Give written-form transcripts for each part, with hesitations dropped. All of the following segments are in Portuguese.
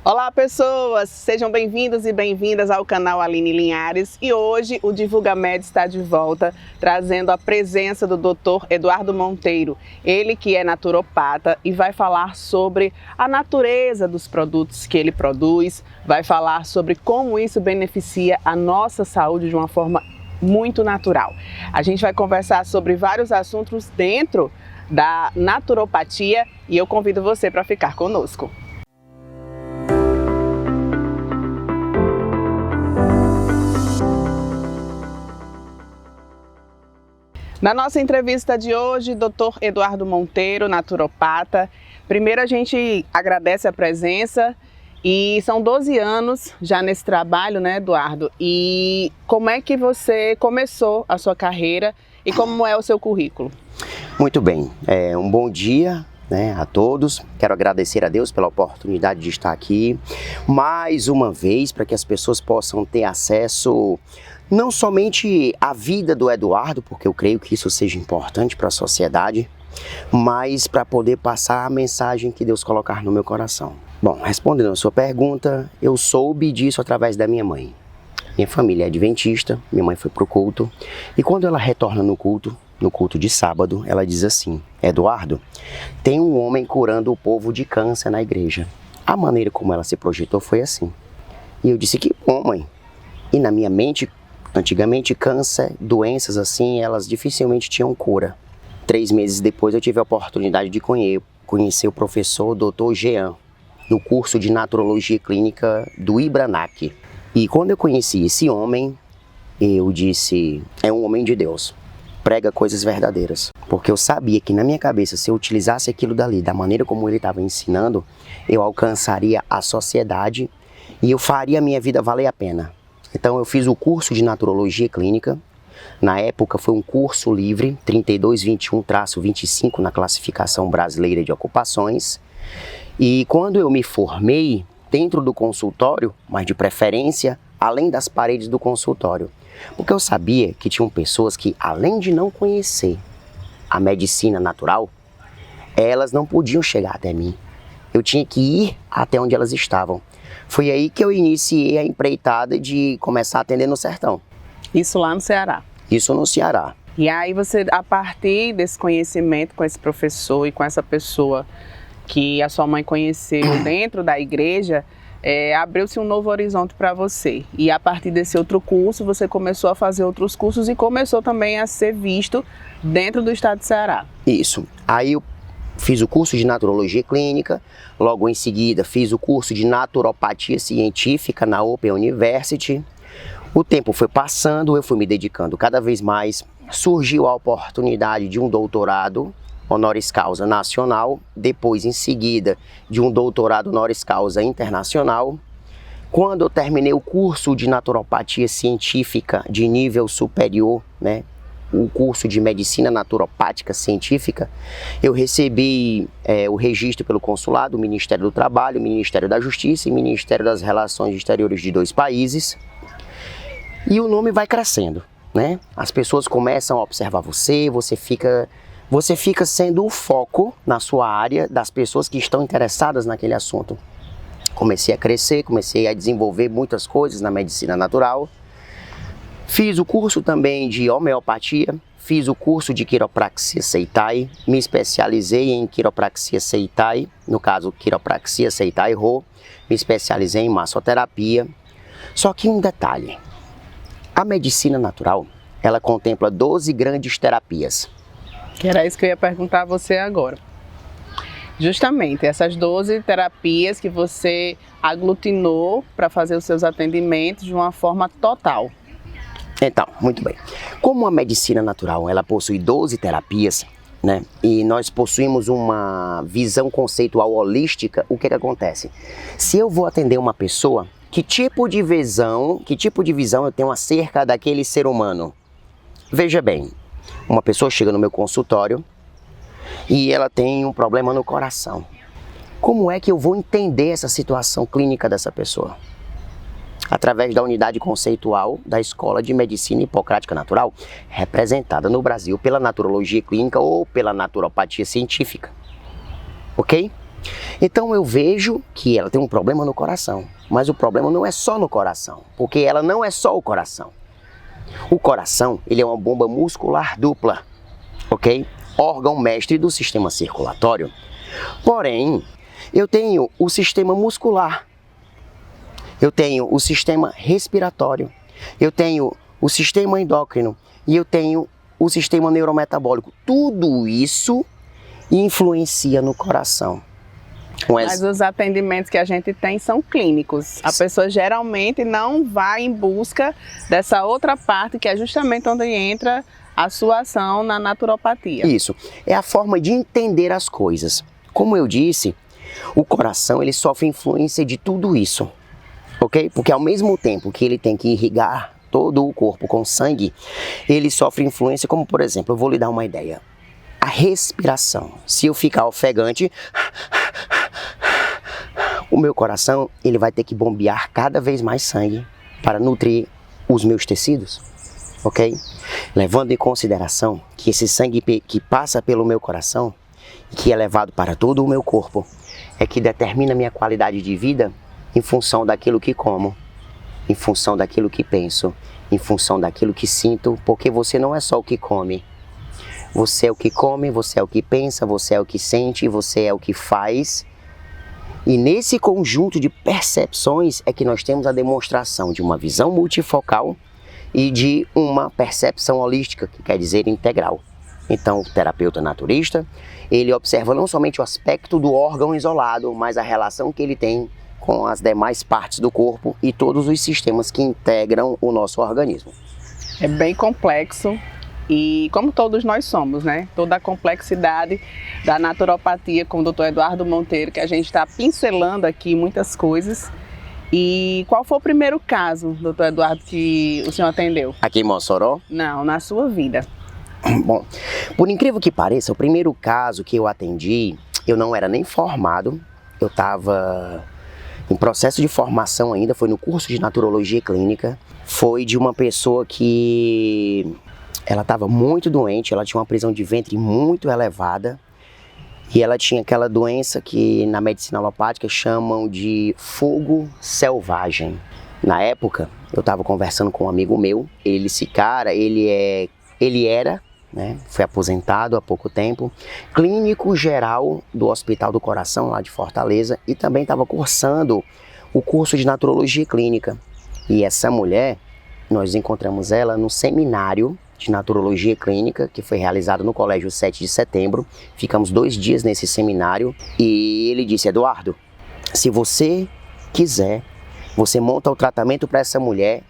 Olá pessoas, sejam bem-vindos e bem-vindas ao canal Aline Linhares e hoje o Divulgamed está de volta trazendo a presença do Dr. Eduardo Monteiro, ele que é naturopata e vai falar sobre a natureza dos produtos que ele produz, vai falar sobre como isso beneficia a nossa saúde de uma forma muito natural. A gente vai conversar sobre vários assuntos dentro da naturopatia e eu convido você para ficar conosco. Na nossa entrevista de hoje, Dr. Eduardo Monteiro, naturopata. Primeiro a gente agradece a presença e são 12 anos já nesse trabalho, né, Eduardo? E como é que você começou a sua carreira e como é o seu currículo? Muito bem, um bom dia, né, a todos. Quero agradecer a Deus pela oportunidade de estar aqui mais uma vez para que as pessoas possam ter acesso não somente à vida do Eduardo, porque eu creio que isso seja importante para a sociedade, mas para poder passar a mensagem que Deus colocar no meu coração. Bom, respondendo a sua pergunta, eu soube disso através da minha mãe. Minha família é adventista, minha mãe foi para o culto, e quando ela retorna no culto de sábado, ela diz assim: Eduardo, tem um homem curando o povo de câncer na igreja. A maneira como ela se projetou foi assim. E eu disse: que bom, mãe. E na minha mente, antigamente, câncer, doenças assim, elas dificilmente tinham cura. 3 meses depois eu tive a oportunidade de conhecer o professor Dr. Jean, no curso de Naturologia Clínica do IBRANAC. E quando eu conheci esse homem, eu disse: é um homem de Deus, prega coisas verdadeiras. Porque eu sabia que na minha cabeça, se eu utilizasse aquilo dali, da maneira como ele estava ensinando, eu alcançaria a sociedade e eu faria a minha vida valer a pena. Então eu fiz o curso de Naturologia Clínica. Na época foi um curso livre, 3221-25 na classificação brasileira de ocupações. E quando eu me formei dentro do consultório, mas de preferência além das paredes do consultório, porque eu sabia que tinham pessoas que, além de não conhecer a medicina natural, elas não podiam chegar até mim. Eu tinha que ir até onde elas estavam. Foi aí que eu iniciei a empreitada de começar a atender no sertão. Isso lá no Ceará? Isso no Ceará. E aí você, a partir desse conhecimento com esse professor e com essa pessoa que a sua mãe conheceu dentro da igreja, abriu-se um novo horizonte para você. E a partir desse outro curso, você começou a fazer outros cursos e começou também a ser visto dentro do estado de Ceará. Isso. Aí eu fiz o curso de Naturologia Clínica, logo em seguida fiz o curso de Naturopatia Científica na Open University. O tempo foi passando, eu fui me dedicando cada vez mais. Surgiu a oportunidade de um doutorado honoris causa nacional, depois em seguida de um doutorado honoris causa internacional. Quando eu terminei o curso de Naturopatia Científica de nível superior, né, o curso de Medicina Naturopática Científica, eu recebi o registro pelo consulado, o Ministério do Trabalho, o Ministério da Justiça e o Ministério das Relações Exteriores de 2 países. E o nome vai crescendo, né? As pessoas começam a observar você fica sendo o foco na sua área das pessoas que estão interessadas naquele assunto. Comecei a crescer, comecei a desenvolver muitas coisas na medicina natural. Fiz o curso também de homeopatia, fiz o curso de quiropraxia Seitai, me especializei em quiropraxia Seitai, no caso quiropraxia Seitai Rho, me especializei em massoterapia. Só que um detalhe, a medicina natural, ela contempla 12 grandes terapias. Que era isso que eu ia perguntar a você agora. Justamente, essas 12 terapias que você aglutinou para fazer os seus atendimentos de uma forma total. Então, muito bem. Como a medicina natural, ela possui 12 terapias, né? E nós possuímos uma visão conceitual holística, o que acontece? Se eu vou atender uma pessoa, que tipo de visão eu tenho acerca daquele ser humano? Veja bem, uma pessoa chega no meu consultório e ela tem um problema no coração. Como é que eu vou entender essa situação clínica dessa pessoa? Através da unidade conceitual da Escola de Medicina Hipocrática Natural, representada no Brasil pela Naturologia Clínica ou pela Naturopatia Científica. Ok? Então eu vejo que ela tem um problema no coração, mas o problema não é só no coração, porque ela não é só o coração. O coração, ele é uma bomba muscular dupla, ok? Órgão mestre do sistema circulatório. Porém, eu tenho o sistema muscular, eu tenho o sistema respiratório, eu tenho o sistema endócrino e eu tenho o sistema neurometabólico. Tudo isso influencia no coração. Mas os atendimentos que a gente tem são clínicos. A pessoa geralmente não vai em busca dessa outra parte, que é justamente onde entra a sua ação na naturopatia. Isso. É a forma de entender as coisas. Como eu disse, o coração ele sofre influência de tudo isso. Ok? Porque ao mesmo tempo que ele tem que irrigar todo o corpo com sangue, ele sofre influência, como por exemplo, eu vou lhe dar uma ideia. A respiração. Se eu ficar ofegante, o meu coração ele vai ter que bombear cada vez mais sangue para nutrir os meus tecidos, ok? Levando em consideração que esse sangue que passa pelo meu coração, que é levado para todo o meu corpo, é que determina minha qualidade de vida em função daquilo que como, em função daquilo que penso, em função daquilo que sinto, porque você não é só o que come. Você é o que come, você é o que pensa, você é o que sente, você é o que faz. E nesse conjunto de percepções é que nós temos a demonstração de uma visão multifocal e de uma percepção holística, que quer dizer integral. Então, o terapeuta naturista, ele observa não somente o aspecto do órgão isolado, mas a relação que ele tem com as demais partes do corpo e todos os sistemas que integram o nosso organismo. É bem complexo. E como todos nós somos, né? Toda a complexidade da naturopatia com o Dr. Eduardo Monteiro, que a gente está pincelando aqui muitas coisas. E qual foi o primeiro caso, Dr. Eduardo, que o senhor atendeu? Aqui em Mossoró? Não, na sua vida. Bom, por incrível que pareça, o primeiro caso que eu atendi, eu não era nem formado, eu estava em processo de formação ainda, foi no curso de naturologia clínica, foi de uma pessoa que ela estava muito doente, ela tinha uma prisão de ventre muito elevada e ela tinha aquela doença que na medicina alopática chamam de fogo selvagem. Na época, eu estava conversando com um amigo meu, esse cara, ele era, né, foi aposentado há pouco tempo, clínico geral do Hospital do Coração, lá de Fortaleza, e também estava cursando o curso de naturologia clínica. E essa mulher, nós encontramos ela no seminário de naturologia clínica, que foi realizado no Colégio 7 de Setembro. Ficamos 2 dias nesse seminário e ele disse: Eduardo, se você quiser, você monta o tratamento para essa mulher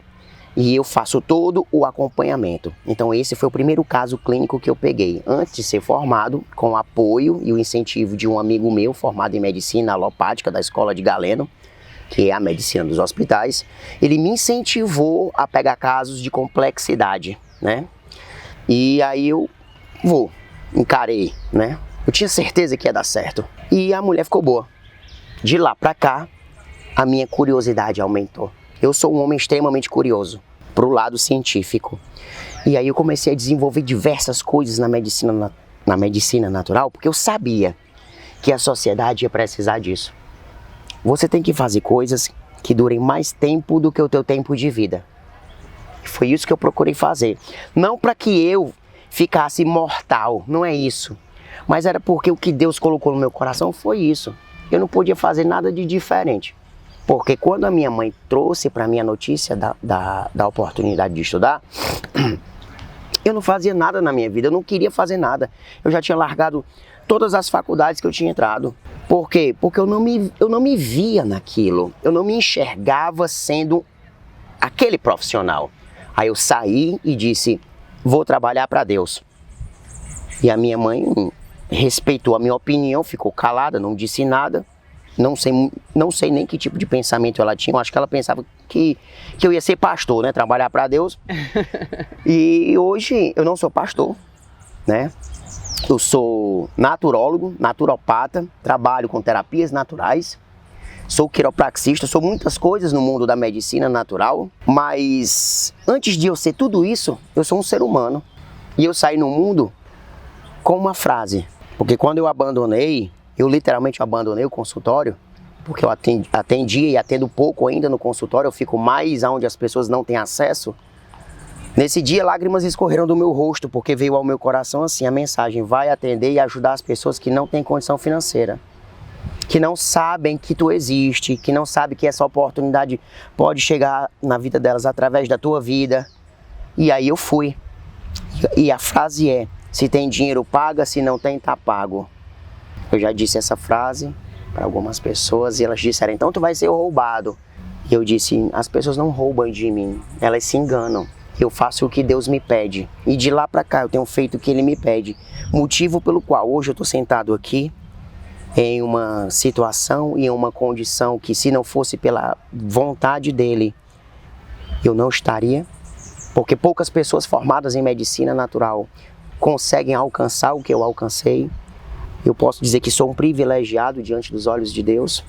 e eu faço todo o acompanhamento. Então esse foi o primeiro caso clínico que eu peguei, antes de ser formado, com o apoio e o incentivo de um amigo meu, formado em medicina alopática da Escola de Galeno, que é a medicina dos hospitais. Ele me incentivou a pegar casos de complexidade, né? E aí eu encarei, né? Eu tinha certeza que ia dar certo. E a mulher ficou boa. De lá pra cá, a minha curiosidade aumentou. Eu sou um homem extremamente curioso, pro lado científico. E aí eu comecei a desenvolver diversas coisas na medicina natural, porque eu sabia que a sociedade ia precisar disso. Você tem que fazer coisas que durem mais tempo do que o teu tempo de vida. Foi isso que eu procurei fazer. Não para que eu ficasse mortal, não é isso. Mas era porque o que Deus colocou no meu coração foi isso. Eu não podia fazer nada de diferente. Porque quando a minha mãe trouxe para mim a notícia da oportunidade de estudar, eu não fazia nada na minha vida, eu não queria fazer nada. Eu já tinha largado todas as faculdades que eu tinha entrado. Por quê? Porque eu não me via naquilo, eu não me enxergava sendo aquele profissional. Aí eu saí e disse: vou trabalhar para Deus. E a minha mãe respeitou a minha opinião, ficou calada, não disse nada. Não sei nem que tipo de pensamento ela tinha. Eu acho que ela pensava que eu ia ser pastor, né? Trabalhar para Deus. E hoje eu não sou pastor, né? Eu sou naturólogo, naturopata, trabalho com terapias naturais. Sou quiropraxista, sou muitas coisas no mundo da medicina natural, mas antes de eu ser tudo isso, eu sou um ser humano. E eu saí no mundo com uma frase, porque quando eu abandonei Eu literalmente abandonei o consultório, porque eu atendia e atendo pouco ainda no consultório, eu fico mais onde as pessoas não têm acesso. Nesse dia, lágrimas escorreram do meu rosto, porque veio ao meu coração assim a mensagem: vai atender e ajudar as pessoas que não têm condição financeira, que não sabem que tu existe, que não sabem que essa oportunidade pode chegar na vida delas através da tua vida. E aí eu fui. E a frase é: se tem dinheiro, paga, se não tem, tá pago. Eu já disse essa frase para algumas pessoas e elas disseram: então tu vai ser roubado. E eu disse: as pessoas não roubam de mim, elas se enganam. Eu faço o que Deus me pede. E de lá para cá eu tenho feito o que Ele me pede. Motivo pelo qual hoje eu estou sentado aqui em uma situação e em uma condição que, se não fosse pela vontade dEle, eu não estaria. Porque poucas pessoas formadas em medicina natural conseguem alcançar o que eu alcancei. Eu posso dizer que sou um privilegiado diante dos olhos de Deus.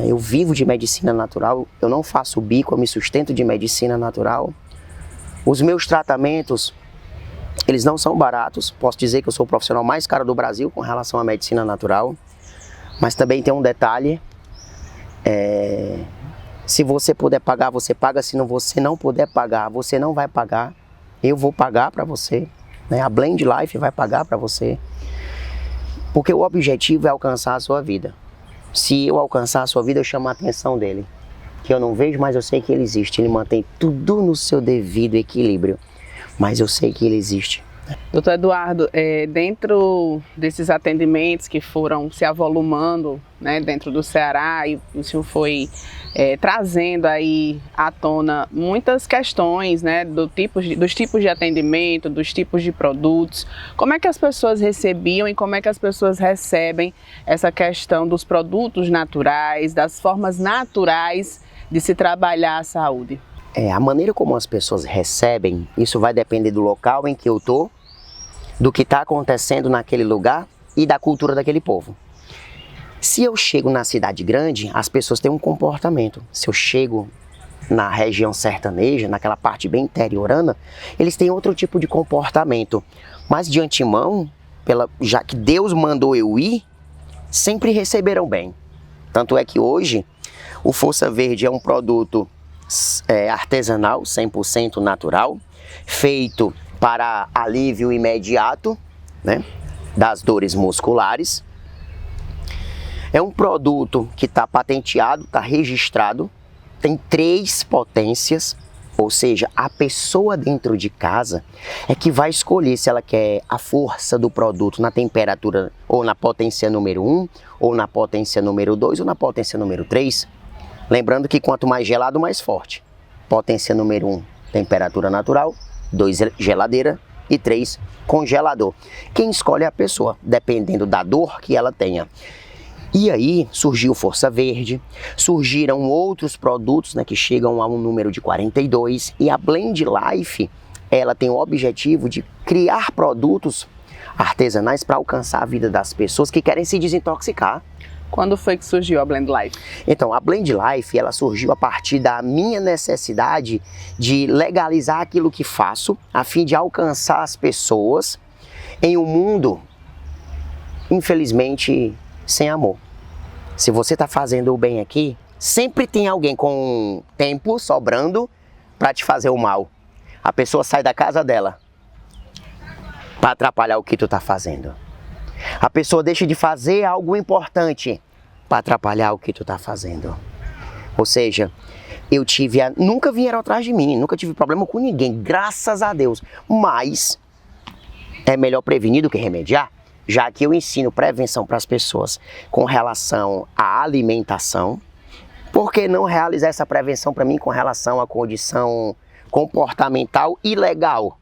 Eu vivo de medicina natural, eu não faço bico, eu me sustento de medicina natural. Os meus tratamentos, eles não são baratos. Posso dizer que eu sou o profissional mais caro do Brasil com relação à medicina natural. Mas também tem um detalhe. Se você puder pagar, você paga. Se você não puder pagar, você não vai pagar. Eu vou pagar para você. A Blend Life vai pagar para você. Porque o objetivo é alcançar a sua vida. Se eu alcançar a sua vida, eu chamo a atenção dele. Que eu não vejo, mas eu sei que ele existe. Ele mantém tudo no seu devido equilíbrio. Mas eu sei que ele existe. Doutor Eduardo, dentro desses atendimentos que foram se avolumando, né, dentro do Ceará, e o senhor foi trazendo aí à tona muitas questões, né, dos tipos de atendimento, dos tipos de produtos. Como é que as pessoas recebiam e como é que as pessoas recebem essa questão dos produtos naturais, das formas naturais de se trabalhar a saúde? A maneira como as pessoas recebem, isso vai depender do local em que eu estou, do que está acontecendo naquele lugar e da cultura daquele povo. Se eu chego na cidade grande, as pessoas têm um comportamento. Se eu chego na região sertaneja, naquela parte bem interiorana, eles têm outro tipo de comportamento. Mas de antemão, já que Deus mandou eu ir, sempre receberam bem. Tanto é que hoje o Força Verde é um produto artesanal, 100% natural, feito para alívio imediato, né, das dores musculares. É um produto que está patenteado, está registrado, tem 3 potências, ou seja, a pessoa dentro de casa é que vai escolher se ela quer a força do produto na temperatura ou na potência número 1, ou na potência número 2, ou na potência número 3. Lembrando que quanto mais gelado, mais forte. Potência número 1, temperatura natural. 2, geladeira. E 3, congelador. Quem escolhe é a pessoa, dependendo da dor que ela tenha. E aí surgiu Força Verde, surgiram outros produtos, né, que chegam a um número de 42. E a Blend Life, ela tem o objetivo de criar produtos artesanais para alcançar a vida das pessoas que querem se desintoxicar. Quando foi que surgiu a Blend Life? Então, a Blend Life, ela surgiu a partir da minha necessidade de legalizar aquilo que faço, a fim de alcançar as pessoas em um mundo, infelizmente, sem amor. Se você está fazendo o bem aqui, sempre tem alguém com tempo sobrando para te fazer o mal. A pessoa sai da casa dela para atrapalhar o que tu está fazendo. A pessoa deixa de fazer algo importante para atrapalhar o que tu está fazendo. Ou seja, nunca vieram atrás de mim, nunca tive problema com ninguém, graças a Deus. Mas é melhor prevenir do que remediar, já que eu ensino prevenção para as pessoas com relação à alimentação. Por que não realizar essa prevenção para mim com relação à condição comportamental e legal?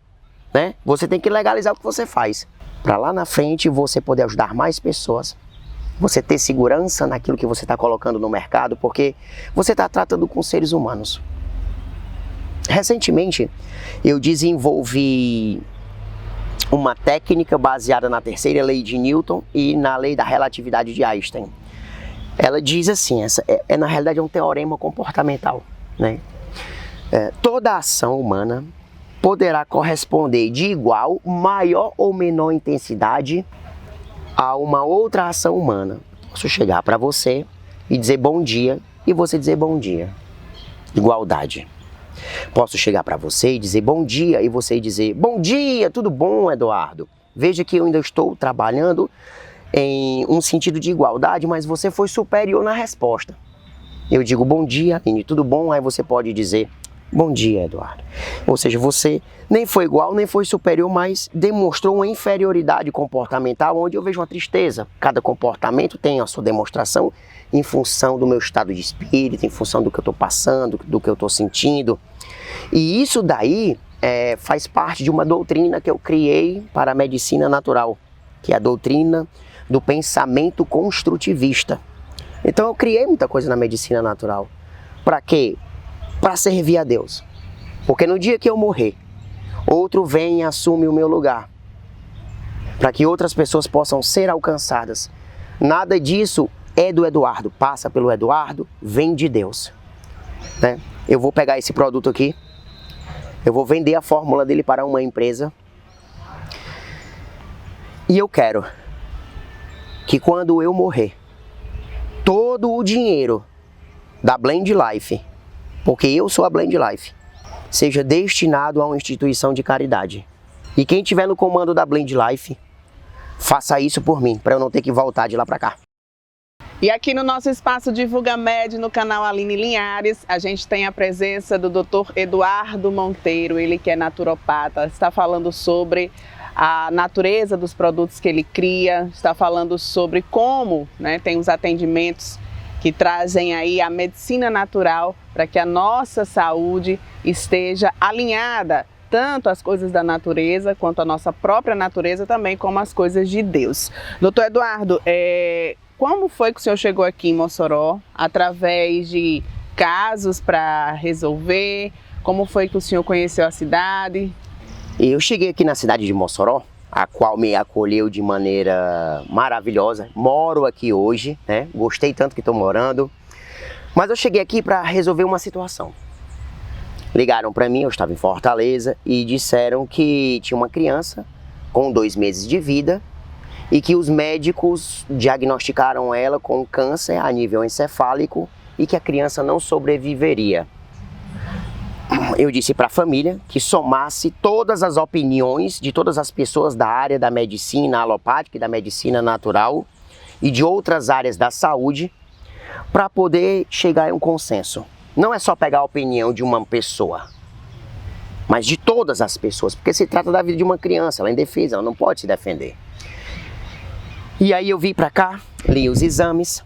Né? Você tem que legalizar o que você faz, para lá na frente você poder ajudar mais pessoas, você ter segurança naquilo que você está colocando no mercado, porque você está tratando com seres humanos. Recentemente, eu desenvolvi uma técnica baseada na terceira lei de Newton e na lei da relatividade de Einstein. Ela diz assim, na realidade é um teorema comportamental, né? Toda ação humana poderá corresponder de igual, maior ou menor intensidade a uma outra ação humana, Posso chegar para você e dizer bom dia e você dizer bom dia. Igualdade. Posso chegar para você e dizer bom dia e você dizer bom dia, tudo bom, Eduardo? Veja que eu ainda estou trabalhando em um sentido de igualdade, mas você foi superior na resposta. Eu digo bom dia, Aline, tudo bom? Aí você pode dizer bom dia, Eduardo. Ou seja, você nem foi igual, nem foi superior, mas demonstrou uma inferioridade comportamental, onde eu vejo uma tristeza. Cada comportamento tem a sua demonstração em função do meu estado de espírito, em função do que eu estou passando, do que eu estou sentindo. E isso daí faz parte de uma doutrina que eu criei para a medicina natural, que é a doutrina do pensamento construtivista. Então eu criei muita coisa na medicina natural. Para quê? Para servir a Deus. Porque no dia que eu morrer, outro vem e assume o meu lugar. Para que outras pessoas possam ser alcançadas. Nada disso é do Eduardo. Passa pelo Eduardo, vem de Deus. Né? Eu vou pegar esse produto aqui. Eu vou vender a fórmula dele para uma empresa. E eu quero que quando eu morrer, todo o dinheiro da Blend Life, porque eu sou a Blend Life, seja destinado a uma instituição de caridade. E quem estiver no comando da Blend Life, faça isso por mim, para eu não ter que voltar de lá para cá. E aqui no nosso espaço Divulga Med, no canal Aline Linhares, a gente tem a presença do Dr. Eduardo Monteiro, ele que é naturopata, está falando sobre a natureza dos produtos que ele cria, está falando sobre como, né, tem os atendimentos que trazem aí a medicina natural para que a nossa saúde esteja alinhada, tanto as coisas da natureza, quanto a nossa própria natureza também, como as coisas de Deus. Doutor Eduardo, como foi que o senhor chegou aqui em Mossoró? Através de casos para resolver? Como foi que o senhor conheceu a cidade? Eu cheguei aqui na cidade de Mossoró, a qual me acolheu de maneira maravilhosa. Moro aqui hoje, né? Gostei tanto que estou morando. Mas eu cheguei aqui para resolver uma situação. Ligaram para mim, eu estava em Fortaleza, e disseram que tinha uma criança com 2 meses de vida e que os médicos diagnosticaram ela com câncer a nível encefálico e que a criança não sobreviveria. Eu disse para a família que somasse todas as opiniões de todas as pessoas da área da medicina alopática e da medicina natural e de outras áreas da saúde para poder chegar a um consenso. Não é só pegar a opinião de uma pessoa, mas de todas as pessoas, porque se trata da vida de uma criança, ela é indefesa, ela não pode se defender. E aí eu vim para cá, li os exames,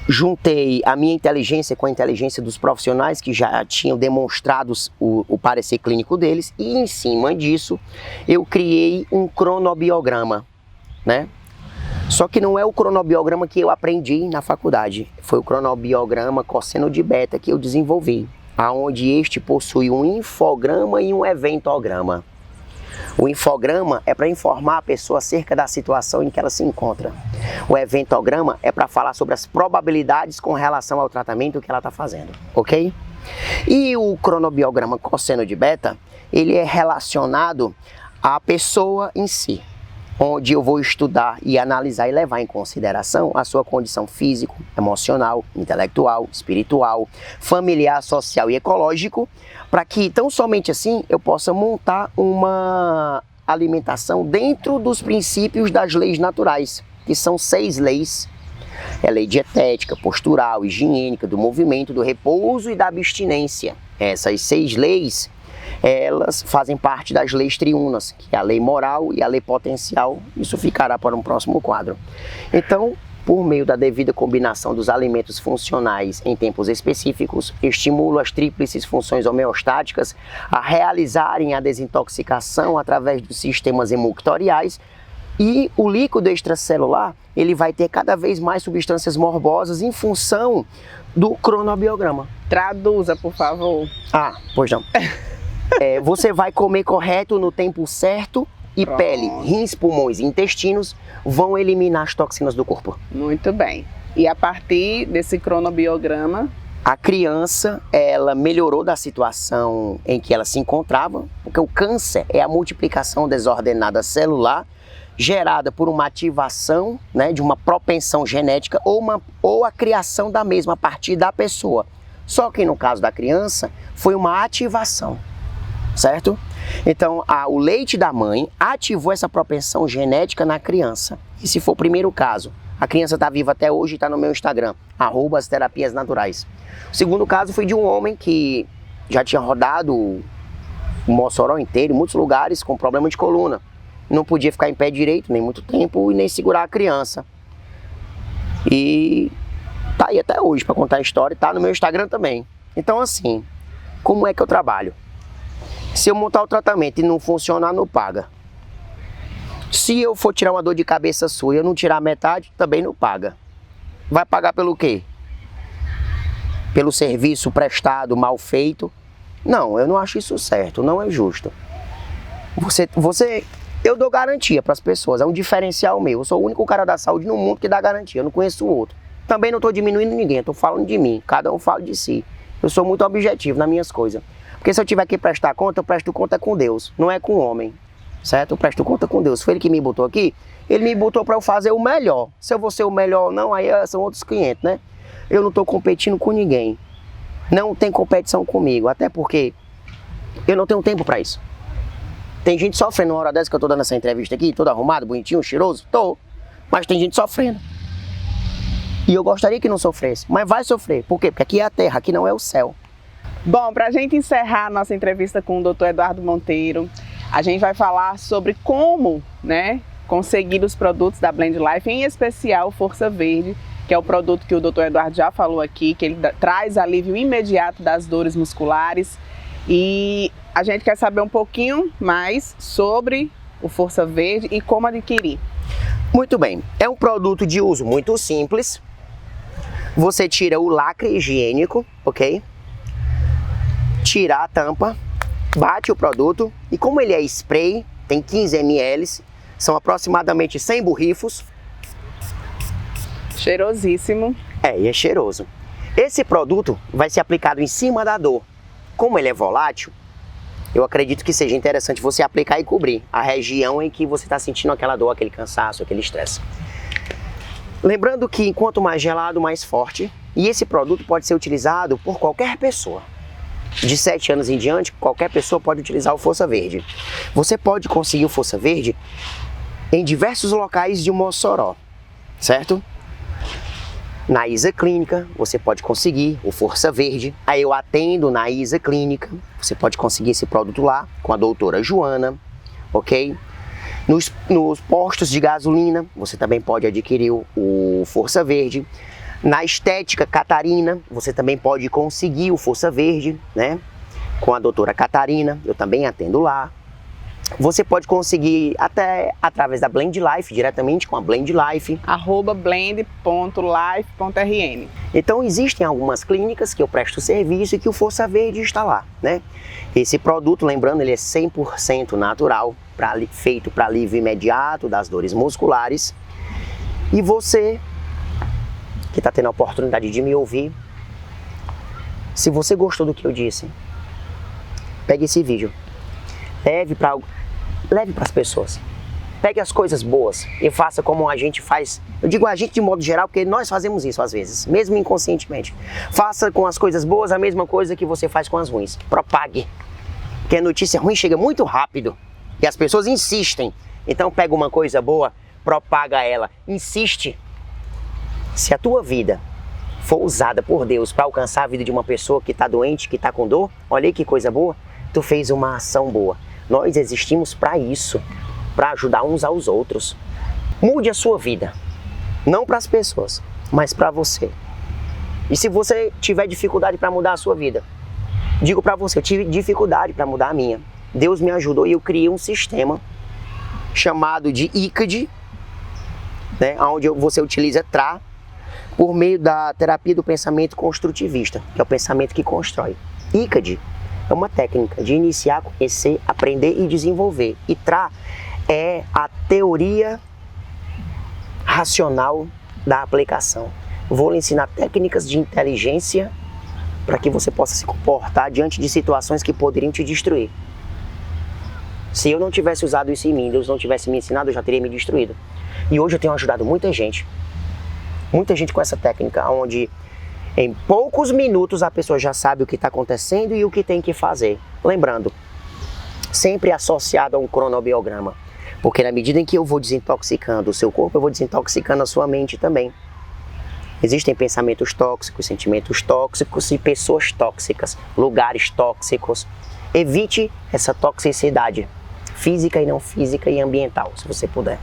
juntei a minha inteligência com a inteligência dos profissionais que já tinham demonstrado o parecer clínico deles e em cima disso eu criei um cronobiograma, né? Só que não é o cronobiograma que eu aprendi na faculdade, foi o cronobiograma cosseno de beta que eu desenvolvi, aonde este possui um infograma e um eventograma. O infograma é para informar a pessoa acerca da situação em que ela se encontra. O eventograma é para falar sobre as probabilidades com relação ao tratamento que ela está fazendo, ok? E o cronobiograma cosseno de beta, ele é relacionado à pessoa em si, onde eu vou estudar e analisar e levar em consideração a sua condição físico, emocional, intelectual, espiritual, familiar, social e ecológico, para que tão somente assim eu possa montar uma alimentação dentro dos princípios das leis naturais, que são 6 leis. É a lei dietética, postural, higiênica, do movimento, do repouso e da abstinência. Essas 6 leis, elas fazem parte das leis triunas, que é a lei moral e a lei potencial. Isso ficará para um próximo quadro. Então, por meio da devida combinação dos alimentos funcionais em tempos específicos, estimulo as tríplices funções homeostáticas a realizarem a desintoxicação através dos sistemas hemoctoriais, e o líquido extracelular ele vai ter cada vez mais substâncias morbosas em função do cronobiograma. Traduza, por favor. Ah, pois não. Você vai comer correto no tempo certo e Pronto. Pele, rins, pulmões e intestinos vão eliminar as toxinas do corpo. Muito bem. E a partir desse cronobiograma, a criança, ela melhorou da situação em que ela se encontrava, porque o câncer é a multiplicação desordenada celular gerada por uma ativação, né, de uma propensão genética ou a criação da mesma a partir da pessoa. Só que no caso da criança, foi uma ativação, certo? Então, o leite da mãe ativou essa propensão genética na criança. E se for o primeiro caso, a criança está viva até hoje e está no meu Instagram, @asterapiasnaturais. O segundo caso foi de um homem que já tinha rodado o Mossoró inteiro, em muitos lugares, com problema de coluna. Não podia ficar em pé direito, nem muito tempo, e nem segurar a criança. E tá aí até hoje para contar a história, tá no meu Instagram também. Então assim, como é que eu trabalho? Se eu montar o tratamento e não funcionar, não paga. Se eu for tirar uma dor de cabeça sua e eu não tirar metade, também não paga. Vai pagar pelo quê? Pelo serviço prestado, mal feito? Não, eu não acho isso certo, não é justo. Eu dou garantia para as pessoas, é um diferencial meu. Eu sou o único cara da saúde no mundo que dá garantia, eu não conheço o outro. Também não estou diminuindo ninguém, estou falando de mim, cada um fala de si. Eu sou muito objetivo nas minhas coisas. Porque se eu tiver que prestar conta, eu presto conta com Deus, não é com o homem, certo? Eu presto conta com Deus. Foi Ele que me botou aqui, Ele me botou para eu fazer o melhor. Se eu vou ser o melhor ou não, aí são outros 500, né? Eu não estou competindo com ninguém. Não tem competição comigo, até porque eu não tenho tempo para isso. Tem gente sofrendo uma hora dessa que eu tô dando essa entrevista aqui, todo arrumado, bonitinho, cheiroso? Tô. Mas tem gente sofrendo. E eu gostaria que não sofresse, mas vai sofrer. Por quê? Porque aqui é a terra, aqui não é o céu. Bom, para a gente encerrar a nossa entrevista com o Dr. Eduardo Monteiro, a gente vai falar sobre como, né, conseguir os produtos da Blend Life, em especial Força Verde, que é o produto que o Dr. Eduardo já falou aqui, que ele traz alívio imediato das dores musculares. E a gente quer saber um pouquinho mais sobre o Força Verde e como adquirir. Muito bem, é um produto de uso muito simples. Você tira o lacre higiênico, ok? Tira a tampa, bate o produto e como ele é spray, tem 15 ml, são aproximadamente 100 borrifos. Cheirosíssimo. E é cheiroso. Esse produto vai ser aplicado em cima da dor. Como ele é volátil, eu acredito que seja interessante você aplicar e cobrir a região em que você está sentindo aquela dor, aquele cansaço, aquele estresse. Lembrando que quanto mais gelado, mais forte. E esse produto pode ser utilizado por qualquer pessoa. De 7 anos em diante, qualquer pessoa pode utilizar o Força Verde. Você pode conseguir o Força Verde em diversos locais de Mossoró, certo? Na Isa Clínica, você pode conseguir o Força Verde. Aí eu atendo na Isa Clínica. Você pode conseguir esse produto lá com a doutora Joana, ok? Nos postos de gasolina, você também pode adquirir o Força Verde. Na Estética Catarina, você também pode conseguir o Força Verde, né? Com a doutora Catarina, eu também atendo lá. Você pode conseguir até através da Blend Life, diretamente com a Blend Life. @blend.life.rn. Então existem algumas clínicas que eu presto serviço e que o Força Verde está lá, né? Esse produto, lembrando, ele é 100% natural, feito para alívio imediato das dores musculares. E você, que está tendo a oportunidade de me ouvir, se você gostou do que eu disse, pegue esse vídeo. Leve para as pessoas. Pegue as coisas boas e faça como a gente faz. Eu digo a gente de modo geral, porque nós fazemos isso às vezes, mesmo inconscientemente. Faça com as coisas boas a mesma coisa que você faz com as ruins. Propague. Porque a notícia ruim chega muito rápido e as pessoas insistem. Então pega uma coisa boa, propaga ela, insiste. Se a tua vida for usada por Deus para alcançar a vida de uma pessoa que está doente, que está com dor, olha aí que coisa boa, tu fez uma ação boa. Nós existimos para isso, para ajudar uns aos outros. Mude a sua vida, não para as pessoas, mas para você. E se você tiver dificuldade para mudar a sua vida, digo para você, eu tive dificuldade para mudar a minha. Deus me ajudou e eu criei um sistema chamado de ICAD, né, onde você utiliza TRA por meio da terapia do pensamento construtivista, que é o pensamento que constrói. ICAD é uma técnica de iniciar, conhecer, aprender e desenvolver. E TRA é a teoria racional da aplicação. Vou lhe ensinar técnicas de inteligência para que você possa se comportar diante de situações que poderiam te destruir. Se eu não tivesse usado isso em mim, Deus não tivesse me ensinado, eu já teria me destruído. E hoje eu tenho ajudado muita gente com essa técnica, onde em poucos minutos a pessoa já sabe o que está acontecendo e o que tem que fazer. Lembrando, sempre associado a um cronobiograma, porque na medida em que eu vou desintoxicando o seu corpo, eu vou desintoxicando a sua mente também. Existem pensamentos tóxicos, sentimentos tóxicos e pessoas tóxicas, lugares tóxicos. Evite essa toxicidade física e não física e ambiental, se você puder.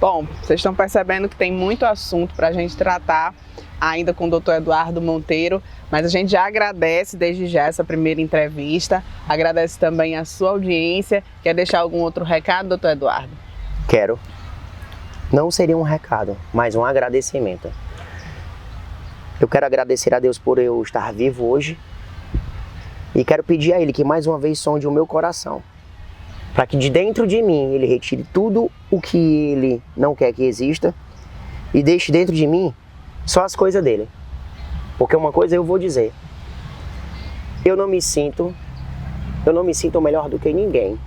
Bom, vocês estão percebendo que tem muito assunto para a gente tratar ainda com o Dr. Eduardo Monteiro, mas a gente já agradece desde já essa primeira entrevista, agradece também a sua audiência. Quer deixar algum outro recado, Dr. Eduardo? Quero. Não seria um recado, mas um agradecimento. Eu quero agradecer a Deus por eu estar vivo hoje e quero pedir a Ele que mais uma vez sonde o meu coração, para que de dentro de mim Ele retire tudo o que Ele não quer que exista e deixe dentro de mim só as coisas dele. Porque uma coisa eu vou dizer, eu não me sinto melhor do que ninguém.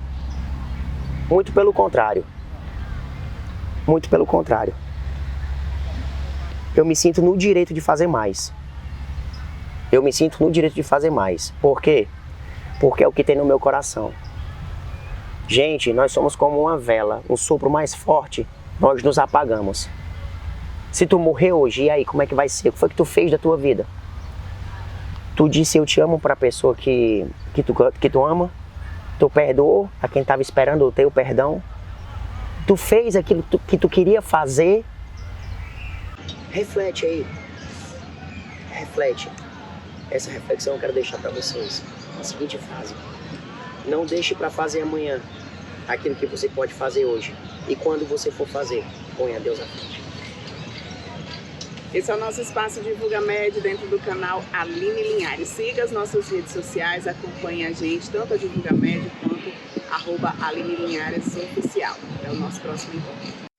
Muito pelo contrário. Muito pelo contrário. Eu me sinto no direito de fazer mais. Eu me sinto no direito de fazer mais. Por quê? Porque é o que tem no meu coração. Gente, nós somos como uma vela, um sopro mais forte, nós nos apagamos. Se tu morrer hoje, e aí, como é que vai ser? O que foi que tu fez da tua vida? Tu disse eu te amo para a pessoa que tu ama? Tu perdoou a quem estava esperando o teu perdão? Tu fez aquilo que tu queria fazer? Reflete aí. Reflete. Essa reflexão eu quero deixar para vocês. A seguinte frase. Não deixe para fazer amanhã aquilo que você pode fazer hoje. E quando você for fazer, ponha Deus à frente. Esse é o nosso espaço Divulga Med dentro do canal Aline Linhares. Siga as nossas redes sociais, acompanhe a gente, tanto a Divulga Med quanto @Aline Linhares Oficial. Até o nosso próximo encontro.